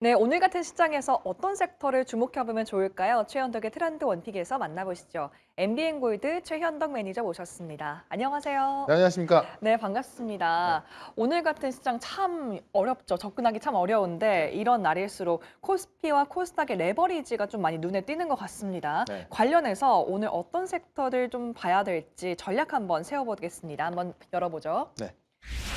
네, 오늘 같은 시장에서 어떤 섹터를 주목해보면 좋을까요? 최현덕의 트렌드 원픽에서 만나보시죠. MBN 골드 최현덕 매니저 모셨습니다. 안녕하세요. 네, 안녕하십니까. 네, 네. 반갑습니다. 오늘 같은 시장 참 어렵죠. 접근하기 참 어려운데 이런 날일수록 코스피와 코스닥의 레버리지가 좀 많이 눈에 띄는 것 같습니다. 네. 관련해서 오늘 어떤 섹터를 좀 봐야 될지 전략 한번 세워보겠습니다. 한번 열어보죠. 네.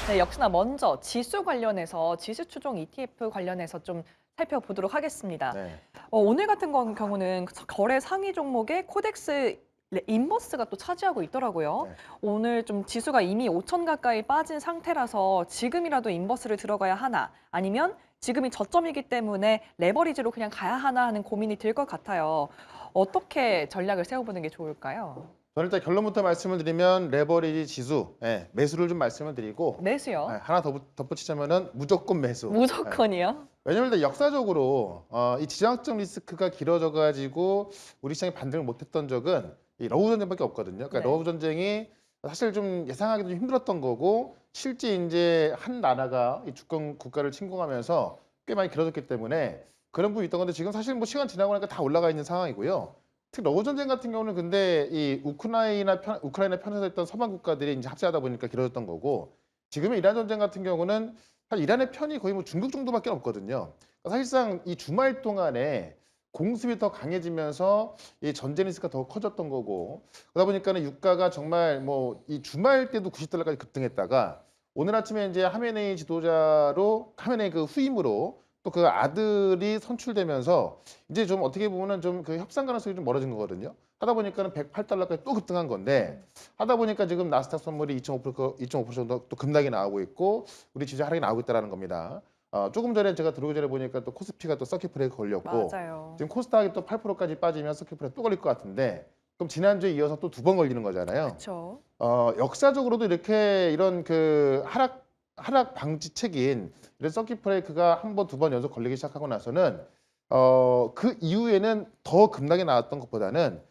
네, 역시나 먼저 지수 관련해서 지수 추종 ETF 관련해서 좀 살펴보도록 하겠습니다. 네. 오늘 같은 경우는 거래 상위 종목에 코덱스 인버스가 또 차지하고 있더라고요. 네. 오늘 좀 지수가 이미 5천 가까이 빠진 상태라서 지금이라도 인버스를 들어가야 하나 아니면 지금이 저점이기 때문에 레버리지로 그냥 가야 하나 하는 고민이 들 것 같아요. 어떻게 전략을 세워보는 게 좋을까요? 저는 일단 결론부터 말씀을 드리면 레버리지 지수, 매수를 좀 말씀을 드리고 매수요? 하나 더 덧붙이자면은 무조건 매수. 무조건이요? 왜냐면 일단 역사적으로 이 지정학적 리스크가 길어져 가지고 우리 시장이 반등을 못했던 적은 이 러우 전쟁밖에 없거든요. 그러니까 네. 러우 전쟁이 사실 좀 예상하기도 좀 힘들었던 거고 실제 이제 한 나라가 이 주권 국가를 침공하면서 꽤 많이 길어졌기 때문에 그런 부분이 있던 건데 지금 사실 뭐 시간 지나고 나니까 다 올라가 있는 상황이고요. 특히 러우 전쟁 같은 경우는 근데 이 우크라이나 편에서 있던 서방 국가들이 이제 합세하다 보니까 길어졌던 거고 지금의 이란 전쟁 같은 경우는 사실 이란의 편이 거의 뭐 중국 정도밖에 없거든요. 그러니까 사실상 이 주말 동안에 공습이 더 강해지면서 이 전쟁 리스크가 더 커졌던 거고 그러다 보니까는 유가가 정말 뭐 이 주말 때도 90달러까지 급등했다가 오늘 아침에 이제 하메네이 그 후임으로 또 그 아들이 선출되면서 이제 좀 어떻게 보면은 좀 그 협상 가능성이 좀 멀어진 거거든요. 하다 보니까는 108달러까지 또 급등한 건데 하다 보니까 지금 나스닥 선물이 2.5% 정도 또 급락이 나오고 있고 우리 지수 하락이 나오고 있다는 겁니다. 조금 전에 제가 들어오기 전에 보니까 또 코스피가 또 서킷 브레이크 걸렸고 맞아요. 지금 코스닥이 또 8%까지 빠지면 서킷 브레이크 또 걸릴 것 같은데 그럼 지난주에 이어서 또 두 번 걸리는 거잖아요. 그쵸. 역사적으로도 이렇게 이런 그 하락 방지책인 이런 서킷 브레이크가 한 번, 두 번 연속 걸리기 시작하고 나서는 그 이후에는 더 급락이 나왔던 것보다는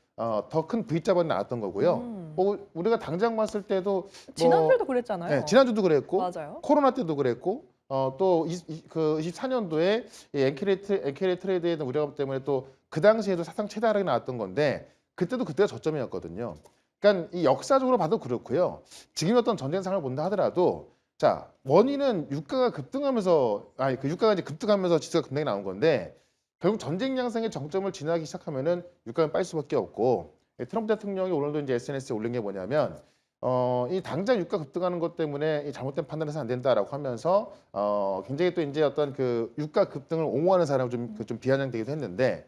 더 큰 V자반이 나왔던 거고요. 음. 뭐 우리가 당장 봤을 때도 지난주에도 뭐 그랬잖아요. 지난주도 그랬고 맞아요. 코로나 때도 그랬고 또 그 24년도에 이 엔케레 트레이드에 대한 우려감 때문에 또 그 당시에도 사상 최대 하락이 나왔던 건데 그때가 저점이었거든요. 그러니까 이 역사적으로 봐도 그렇고요. 지금 어떤 전쟁 상황을 본다 하더라도 자, 원인은 유가가 이제 급등하면서 지수가 급락이 나온 건데 결국 전쟁 양상의 정점을 지나기 시작하면은 유가는 빠질 수밖에 없고 트럼프 대통령이 오늘도 이제 SNS에 올린 게 뭐냐면 이 당장 유가 급등하는 것 때문에 이 잘못된 판단해서 안 된다라고 하면서 굉장히 또 이제 어떤 그 유가 급등을 옹호하는 사람을 좀 비아냥되기도 했는데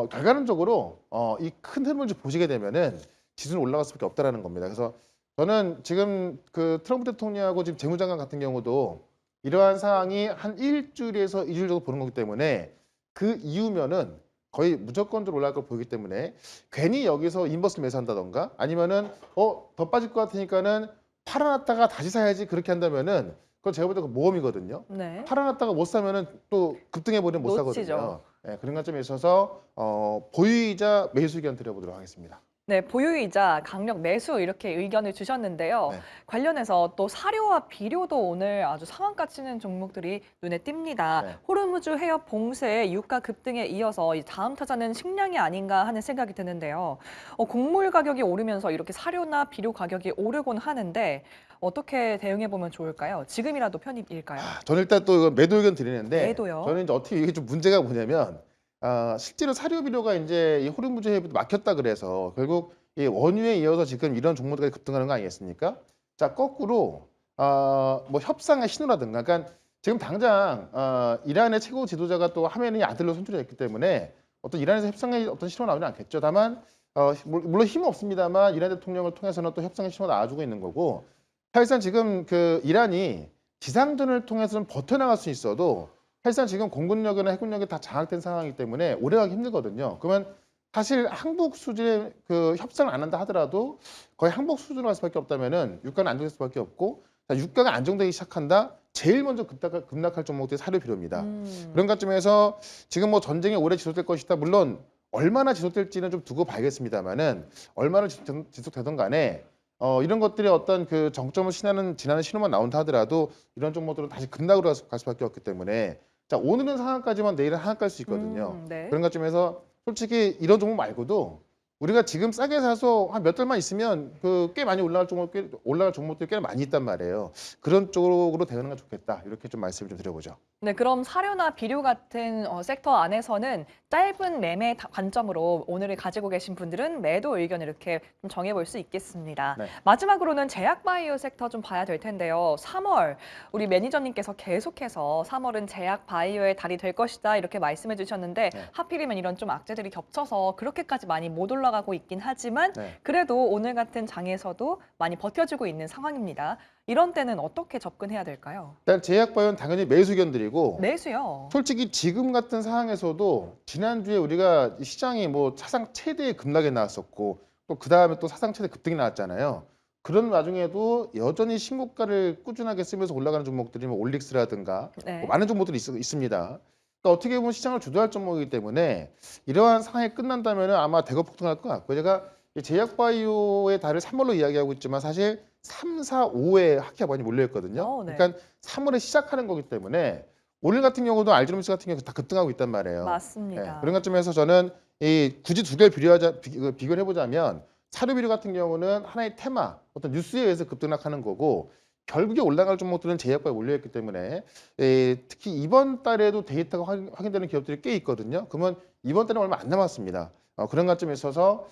결과론적으로 이 큰 흐름을 좀 보시게 되면은 지수는 올라갈 수밖에 없다라는 겁니다. 그래서 저는 지금 그 트럼프 대통령하고 지금 재무장관 같은 경우도 이러한 상황이 한 일주일에서 이주일 정도 보는 거기 때문에 그 이후면은 거의 무조건적으로 올라갈 걸 보이기 때문에 괜히 여기서 인버스 매수한다던가 아니면은 더 빠질 것 같으니까는 팔아놨다가 다시 사야지 그렇게 한다면은 그건 제가 볼 때 그 모험이거든요. 네. 팔아놨다가 못 사면은 또 급등해 버리면 못 놓치죠. 사거든요. 그런 관점에 있어서 보유이자 매수 의견 드려보도록 하겠습니다. 네, 보유이자 강력 매수 이렇게 의견을 주셨는데요. 네. 관련해서 또 사료와 비료도 오늘 아주 상한가 치는 종목들이 눈에 띕니다. 네. 호르무즈 해협 봉쇄의 유가 급등에 이어서 이 다음 타자는 식량이 아닌가 하는 생각이 드는데요. 곡물 가격이 오르면서 이렇게 사료나 비료 가격이 오르곤 하는데 어떻게 대응해 보면 좋을까요? 지금이라도 편입일까요? 저는 일단 또 이거 매도 의견 드리는데 매도요. 저는 이제 어떻게 이게 좀 문제가 뭐냐면 실제로 사료 비료가 인제 이 호르무즈 해협이 막혔다 그래서 결국 이 원유에 이어서 지금 이런 종목들까지 급등하는 거 아니겠습니까? 자 거꾸로 뭐 협상의 신호라든가 그러니까 지금 당장 이란의 최고 지도자가 또 하메네이 아들로 선출이 됐기 때문에 어떤 이란에서 협상의 어떤 신호가 나오지 않겠죠. 다만 물론 힘은 없습니다만 이란 대통령을 통해서는 또 협상의 신호가 나와주고 있는 거고 사실상 지금 그 이란이 지상전을 통해서 좀 버텨나갈 수 있어도 사실상 지금 공군력이나 해군력이 다 장악된 상황이기 때문에 오래가기 힘들거든요. 그러면 사실 항복 수준의 그 협상을 안 한다 하더라도 거의 항복 수준으로 갈 수밖에 없다면은 유가는 안정될 수밖에 없고 자, 유가가 안정되기 시작한다. 제일 먼저 급락할 종목들이 사료 비료입니다. 음. 그런 관점에서 지금 뭐 전쟁이 오래 지속될 것이다. 물론 얼마나 지속될지는 좀 두고 봐야겠습니다만은 얼마나 지속되던 간에 이런 것들이 어떤 그 정점을 지나는 신호만 나온다 하더라도 이런 종목들은 다시 급락으로 갈 수밖에 없기 때문에 자, 오늘은 상한가지만 내일은 하한가일 수 있거든요. 네. 그런 것쯤에서 솔직히 이런 종목 말고도 우리가 지금 싸게 사서 한 몇 달만 있으면 그 꽤 많이 올라갈 종목들이 꽤 많이 있단 말이에요. 그런 쪽으로 대응하는 게 좋겠다. 이렇게 좀 말씀을 좀 드려보죠. 네, 그럼 사료나 비료 같은 섹터 안에서는 짧은 매매 관점으로 오늘을 가지고 계신 분들은 매도 의견을 이렇게 좀 정해볼 수 있겠습니다. 네. 마지막으로는 제약바이오 섹터 좀 봐야 될 텐데요. 3월 우리 매니저님께서 계속해서 3월은 제약바이오의 달이 될 것이다 이렇게 말씀해 주셨는데 네. 하필이면 이런 좀 악재들이 겹쳐서 그렇게까지 많이 못 올라가고 있긴 하지만 네. 그래도 오늘 같은 장에서도 많이 버텨주고 있는 상황입니다. 이런 때는 어떻게 접근해야 될까요? 일단 제약바이오는 당연히 매수 의견드리고 매수요. 솔직히 지금 같은 상황에서도 지난주에 우리가 이 시장이 뭐 사상 최대의 급락이 나왔었고 또 그다음에 또 사상 최대 급등이 나왔잖아요. 그런 와중에도 여전히 신고가를 꾸준하게 쓰면서 올라가는 종목들이 뭐 올릭스라든가 네. 뭐 많은 종목들이 있습니다. 그러니까 어떻게 보면 시장을 주도할 종목이기 때문에 이러한 상황이 끝난다면 아마 대거 폭등할 것 같고요. 제가 이 제약바이오의 달을 3월로 이야기하고 있지만 사실 3, 4, 5에 하키가 많이 몰려있거든요. 네. 그러니까 3월에 시작하는 거기 때문에 오늘 같은 경우도 알지노믹스 같은 경우 다 급등하고 있단 말이에요. 맞습니다. 그런 것점에서 저는 굳이 두 개를 비교를 해보자면 사료 비료 같은 경우는 하나의 테마, 어떤 뉴스에 의해서 급등락하는 거고 결국에 올라갈 종목들은 제약바에 몰려있기 때문에 특히 이번 달에도 데이터가 확인되는 기업들이 꽤 있거든요. 그러면 이번 달은 얼마 안 남았습니다. 그런 관점에 있어서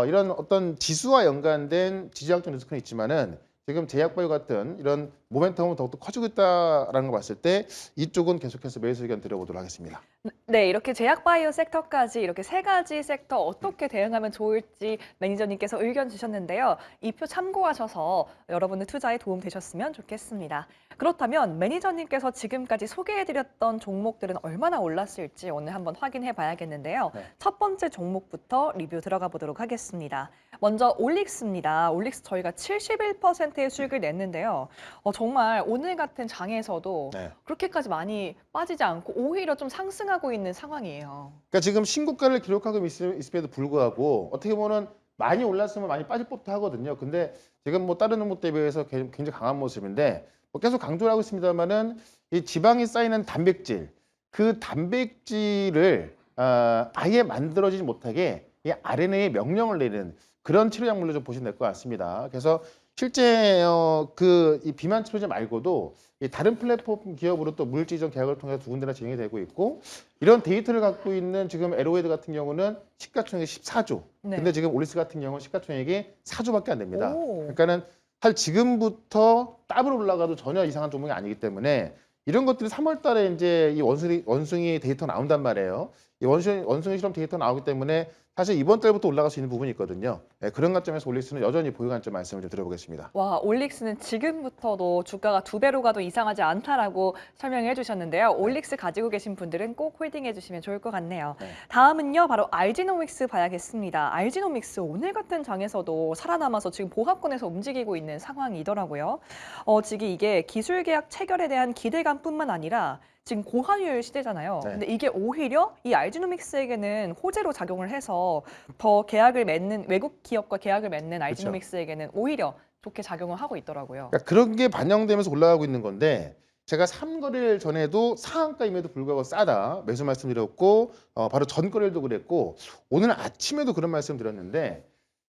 이런 어떤 지수와 연관된 지지학적 리스크는 있지만은 지금 제약바이오 같은 이런 모멘텀은 더욱더 커지고 있다라는 걸 봤을 때 이쪽은 계속해서 매수 의견 드려보도록 하겠습니다. 네, 이렇게 제약바이오 섹터까지 이렇게 세 가지 섹터 어떻게 대응하면 좋을지 매니저님께서 의견 주셨는데요. 이 표 참고하셔서 여러분의 투자에 도움 되셨으면 좋겠습니다. 그렇다면 매니저님께서 지금까지 소개해드렸던 종목들은 얼마나 올랐을지 오늘 한번 확인해 봐야겠는데요. 네. 첫 번째 종목부터 리뷰 들어가 보도록 하겠습니다. 먼저 올릭스입니다. 올릭스 저희가 71%의 수익을 냈는데요. 정말 오늘 같은 장에서도 네. 그렇게까지 많이 빠지지 않고 오히려 좀 상승하고 있는 상황이에요. 그러니까 지금 신고가를 기록하고 있음에도 불구하고 어떻게 보면 많이 올랐으면 많이 빠질 법도 하거든요. 근데 지금 뭐 다른 종목 대비해서 굉장히 강한 모습인데 뭐 계속 강조를 하고 있습니다만은 이 지방이 쌓이는 단백질, 그 단백질을 아예 만들어지지 못하게 이 RNA에 명령을 내리는 그런 치료 약물로 좀 보시면 될 것 같습니다. 그래서 실제 이 비만 치료제 말고도 이 다른 플랫폼 기업으로 또 물질 이전 계약을 통해서 두 군데나 진행이 되고 있고 이런 데이터를 갖고 있는 지금 에로웨이드 같은 경우는 시가총액이 14조. 네. 근데 지금 올리스 같은 경우는 시가총액이 4조밖에 안 됩니다. 오. 그러니까는 사실 지금부터 더블 올라가도 전혀 이상한 종목이 아니기 때문에 이런 것들이 3월 달에 이제 이 원숭이 데이터 나온단 말이에요. 이 원숭이 실험 데이터 나오기 때문에 사실 이번 달부터 올라갈 수 있는 부분이 있거든요. 그런 관점에서 올릭스는 여전히 보유 관점 말씀을 좀 드려보겠습니다. 와, 올릭스는 지금부터도 주가가 2배로 가도 이상하지 않다라고 설명해 주셨는데요. 올릭스 가지고 계신 분들은 꼭 홀딩해 주시면 좋을 것 같네요. 네. 다음은요, 바로 알지노믹스 봐야겠습니다. 알지노믹스 오늘 같은 장에서도 살아남아서 지금 보합권에서 움직이고 있는 상황이더라고요. 지금 이게 기술 계약 체결에 대한 기대감뿐만 아니라 지금 고환율 시대잖아요. 네. 근데 이게 오히려 이 알지노믹스에게는 호재로 작용을 해서 더 계약을 맺는 외국 기업과 계약을 맺는 알지노믹스에게는 오히려 좋게 작용을 하고 있더라고요. 그러니까 그런 게 반영되면서 올라가고 있는 건데 제가 3거래일 전에도 상한가임에도 불구하고 싸다 매수 말씀드렸고 바로 전거래일도 그랬고 오늘 아침에도 그런 말씀 드렸는데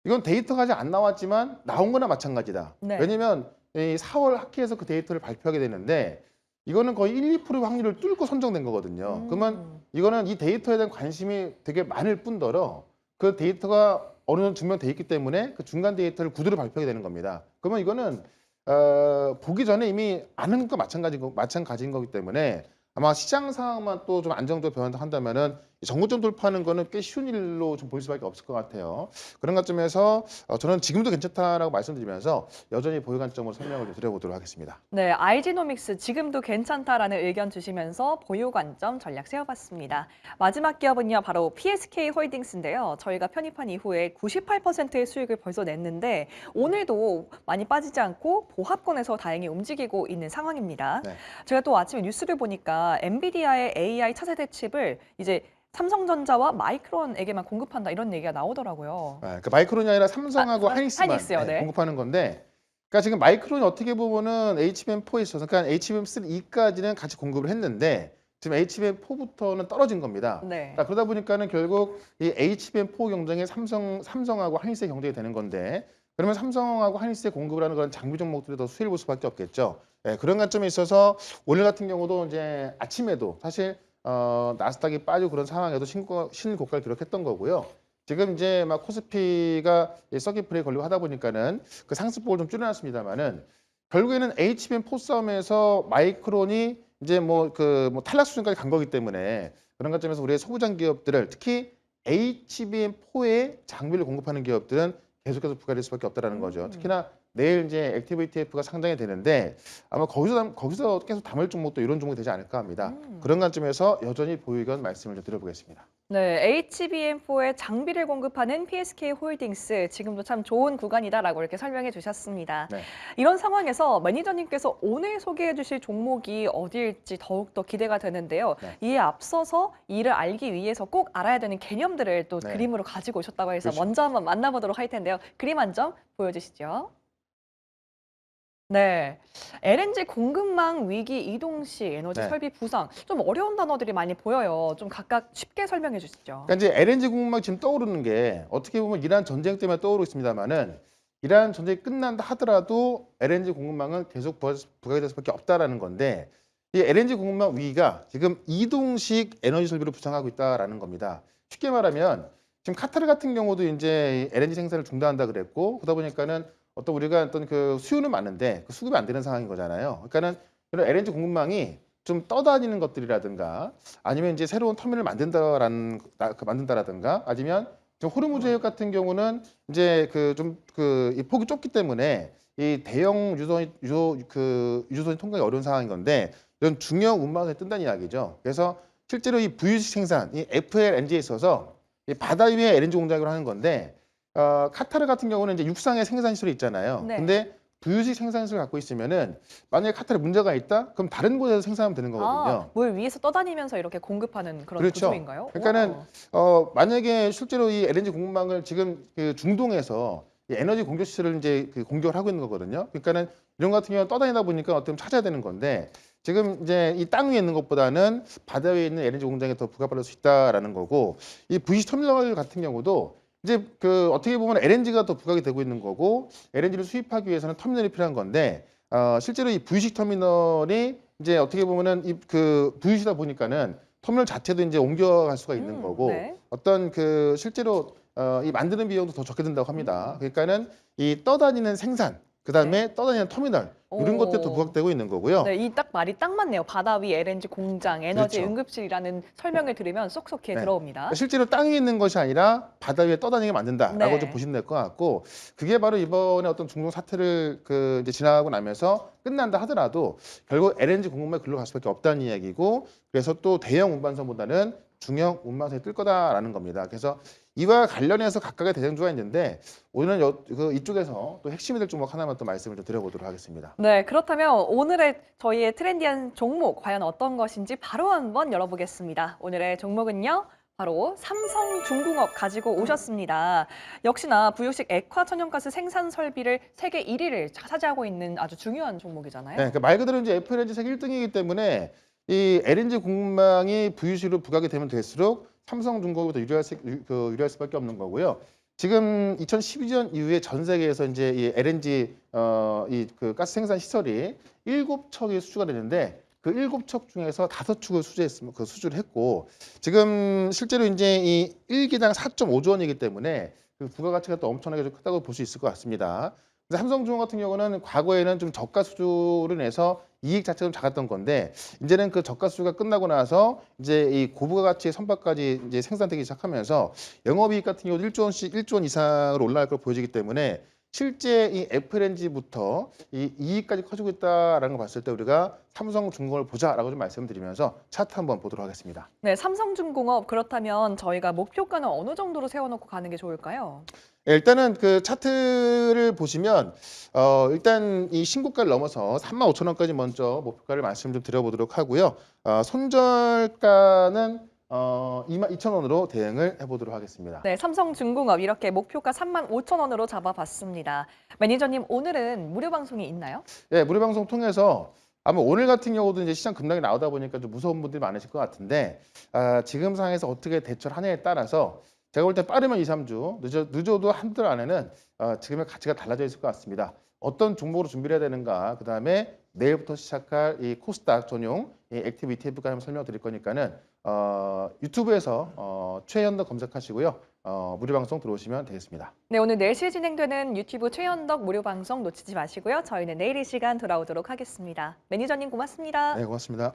이건 데이터가 아직 안 나왔지만 나온 거나 마찬가지다. 네. 왜냐면 이 4월 학기에서 그 데이터를 발표하게 되는데 이거는 거의 1, 2% 확률을 뚫고 선정된 거거든요. 그러면 이거는 이 데이터에 대한 관심이 되게 많을 뿐더러 그 데이터가 어느 정도 증명돼 있기 때문에 그 중간 데이터를 구두로 발표하게 되는 겁니다. 그러면 이거는 보기 전에 이미 아는 것과 마찬가지인 거기 때문에 아마 시장 상황만 또 좀 안정적으로 변한다면은 정고점 돌파하는 거는 꽤 쉬운 일로 좀 볼 수밖에 없을 것 같아요. 그런 관점에서 저는 지금도 괜찮다라고 말씀드리면서 여전히 보유 관점으로 설명을 좀 드려보도록 하겠습니다. 네, 알지노믹스 지금도 괜찮다라는 의견 주시면서 보유 관점 전략 세워봤습니다. 마지막 기업은요, 바로 PSK 홀딩스인데요. 저희가 편입한 이후에 98%의 수익을 벌써 냈는데 오늘도 많이 빠지지 않고 보합권에서 다행히 움직이고 있는 상황입니다. 네. 제가 또 아침에 뉴스를 보니까 엔비디아의 AI 차세대 칩을 이제 삼성전자와 마이크론에게만 공급한다 이런 얘기가 나오더라고요. 그 마이크론이 아니라 삼성하고 하이닉스만 하이닉스요, 네. 공급하는 건데, 그러니까 지금 마이크론이 어떻게 보면은 HBM4에 있어서, 그러니까 HBM3E까지는 같이 공급을 했는데 지금 HBM4부터는 떨어진 겁니다. 네. 자, 그러다 보니까는 결국 이 HBM4 경쟁이 삼성하고 하이닉스의 경쟁이 되는 건데 그러면 삼성하고 하이닉스에 공급을 하는 그런 장비 종목들이 더 수혜를 볼 수밖에 없겠죠. 예, 그런 관점에 있어서 오늘 같은 경우도 이제 아침에도 사실 나스닥이 빠지고 그런 상황에도 신고가를 기록했던 거고요. 지금 이제 막 코스피가 서킷 브레이크 걸리고 하다 보니까는 그 상승폭을 좀 줄여놨습니다만은 결국에는 HBM4 싸움에서 마이크론이 이제 뭐 탈락 수준까지 간 거기 때문에 그런 관점에서 우리의 소부장 기업들을 특히 HBM4에 장비를 공급하는 기업들은 계속해서 부과될 수밖에 없다라는 거죠. 특히나 내일 이제 액티브 ETF가 상장이 되는데 아마 거기서 계속 담을 종목도 이런 종목이 되지 않을까 합니다. 그런 관점에서 여전히 보유 의견 말씀을 좀 드려보겠습니다. 네, HBM4에 장비를 공급하는 PSK 홀딩스 지금도 참 좋은 구간이다라고 이렇게 설명해 주셨습니다. 네. 이런 상황에서 매니저님께서 오늘 소개해 주실 종목이 어디일지 더욱더 기대가 되는데요. 네. 이에 앞서서 이를 알기 위해서 꼭 알아야 되는 개념들을 또 네. 그림으로 가지고 오셨다고 해서 그렇죠. 먼저 한번 만나보도록 할 텐데요. 그림 한 점 보여주시죠. 네. LNG 공급망 위기 이동 시 에너지 네. 설비 부상 좀 어려운 단어들이 많이 보여요. 좀 각각 쉽게 설명해 주시죠. 그러니까 이제 LNG 공급망 지금 떠오르는 게 어떻게 보면 이란 전쟁 때문에 떠오르고 있습니다만은 이란 전쟁이 끝난다 하더라도 LNG 공급망은 계속 부각이 될 수밖에 없다라는 건데 이 LNG 공급망 위기가 지금 이동식 에너지 설비로 부상하고 있다라는 겁니다. 쉽게 말하면 지금 카타르 같은 경우도 이제 이 LNG 생산을 중단한다 그랬고 그러다 보니까는 어떤 우리가 어떤 그 수요는 많은데 그 수급이 안 되는 상황인 거잖아요. 그러니까는 이런 LNG 공급망이 좀 떠다니는 것들이라든가 아니면 이제 새로운 터미널을 만든다라든가 아니면 지금 호르무즈 해협 같은 경우는 이제 이 폭이 좁기 때문에 이 대형 유조선이 통과가 어려운 상황인 건데 이런 중형 운반선이 뜬다는 이야기죠. 그래서 실제로 이 부유식 생산, 이 FLNG에 있어서 이 바다 위에 LNG 공장으로 하는 건데 카타르 같은 경우는 이제 육상의 생산 시설이 있잖아요. 네. 근데 부유식 생산 시설을 갖고 있으면은 만약에 카타르에 문제가 있다? 그럼 다른 곳에서 생산하면 되는 거거든요. 물 위에서 떠다니면서 이렇게 공급하는 그런 그렇죠. 구조인가요? 그러니까는 와. 만약에 실제로 이 LNG 공급망을 지금 그 중동에서 이 에너지 공급 시설을 이제 공격을 하고 있는 거거든요. 그러니까는 이런 같은 경우는 떠다니다 보니까 어떻게 보면 찾아야 되는 건데 지금 이제 이 땅 위에 있는 것보다는 바다 위에 있는 LNG 공장에 더 부가받을 수 있다라는 거고 이 VC 터미널 같은 경우도 이제 어떻게 보면 LNG가 더 부각이 되고 있는 거고 LNG를 수입하기 위해서는 터미널이 필요한 건데 실제로 이 V식 터미널이 이제 어떻게 보면은 V식이다 보니까는 터미널 자체도 이제 옮겨갈 수가 있는 거고 네. 어떤 실제로 이 만드는 비용도 더 적게 든다고 합니다. 그러니까는 이 떠다니는 생산 그다음에 떠다니는 터미널 이런 것들이 더 오. 부각되고 있는 거고요. 네, 이 딱 말이 딱 맞네요. 바다 위 LNG 공장, 에너지 그렇죠. 응급실이라는 설명을 들으면 쏙쏙 귀에 네. 들어옵니다. 실제로 땅 위에 있는 것이 아니라 바다 위에 떠다니게 만든다라고 네. 좀 보시면 될 것 같고 그게 바로 이번에 어떤 중동 사태를 이제 지나가고 나면서 끝난다 하더라도 결국 LNG 공급망이 글로 갈 수밖에 없다는 이야기고 그래서 또 대형 운반선보다는 중형 운반선이 뜰 거다라는 겁니다. 그래서 이와 관련해서 각각의 대장주가 있는데 오늘은 이쪽에서 또 핵심이 될 종목 하나만 또 말씀을 좀 드려보도록 하겠습니다. 네, 그렇다면 오늘의 저희의 트렌디한 종목 과연 어떤 것인지 바로 한번 열어보겠습니다. 오늘의 종목은요. 바로 삼성중공업 가지고 오셨습니다. 역시나 부유식 액화 천연가스 생산 설비를 세계 1위를 차지하고 있는 아주 중요한 종목이잖아요. 네, 그러니까 말 그대로 이제 FLNG 세계 1등이기 때문에 이 LNG 공급망이 부유시로 부각이 되면 될수록 삼성중공업이 더 유리할 수밖에 없는 거고요. 지금 2012년 이후에 전 세계에서 이제 이 LNG 가스 생산 시설이 7척이 수주가 되는데 그 7척 중에서 5축을 수주를 했고 지금 실제로 이제 이 1기당 4.5조 원이기 때문에 그 부가가치가 또 엄청나게 좀 크다고 볼 수 있을 것 같습니다. 삼성중공업 같은 경우는 과거에는 좀 저가 수주를 내서 이익 자체가 좀 작았던 건데 이제는 그 저가 수주가 끝나고 나서 이제 이 고부가가치의 선박까지 이제 생산되기 시작하면서 영업이익 같은 경우도 1조 원 이상으로 올라갈 걸 보여지기 때문에 실제 이 FLNG부터 이 이익까지 커지고 있다라는 걸 봤을 때 우리가 삼성중공업을 보자라고 좀 말씀드리면서 차트 한번 보도록 하겠습니다. 네, 삼성중공업 그렇다면 저희가 목표가는 어느 정도로 세워놓고 가는 게 좋을까요? 일단은 그 차트를 보시면 일단 이 신고가를 넘어서 35,000원까지 먼저 목표가를 말씀 좀 드려보도록 하고요. 손절가는 22,000원으로 대응을 해보도록 하겠습니다. 네, 삼성중공업 이렇게 목표가 35,000원으로 잡아봤습니다. 매니저님 오늘은 무료 방송이 있나요? 네, 무료 방송 통해서 아마 오늘 같은 경우도 이제 시장 급락이 나오다 보니까 좀 무서운 분들이 많으실 것 같은데 지금 상황에서 어떻게 대처를 하냐에 따라서 제가 볼 때 빠르면 2, 3주, 늦어도 한 달 안에는 지금의 가치가 달라져 있을 것 같습니다. 어떤 종목으로 준비를 해야 되는가, 그다음에 내일부터 시작할 이 코스닥 전용 이 액티브 ETF까지 한번 설명드릴 거니까는 유튜브에서 최현덕 검색하시고요. 무료 방송 들어오시면 되겠습니다. 네, 오늘 4시에 진행되는 유튜브 최현덕 무료 방송 놓치지 마시고요. 저희는 내일 이 시간 돌아오도록 하겠습니다. 매니저님 고맙습니다. 네, 고맙습니다.